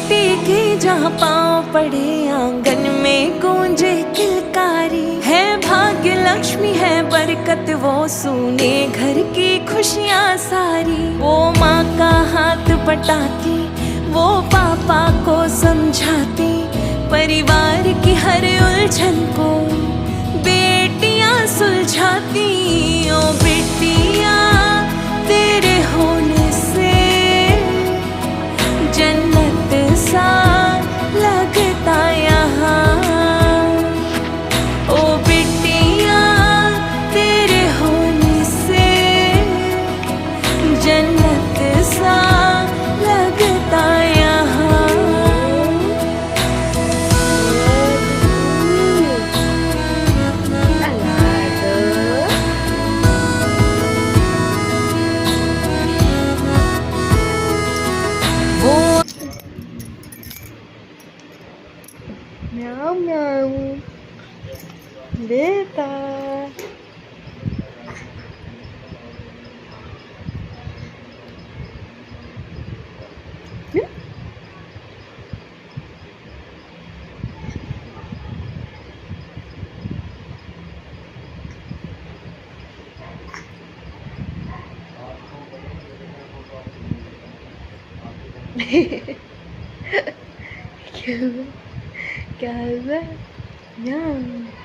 बेटी की जहाँ पाँव पड़े आंगन में गूंजे किलकारी है। भाग्य लक्ष्मी है बरकत वो सुने घर की खुशियाँ सारी। वो माँ का हाथ पटाती वो पापा को समझाती, परिवार की हर उलझन को बेटियाँ सुलझाती। ओ बेटियाँ तेरे होने से जन्नत सा लगता यहाँ। ओ बेटियाँ तेरे होने से जन्नत सा लगता यहाँ। Meow meow. Beta. क्या हुआ? क्या हुआ? Meow.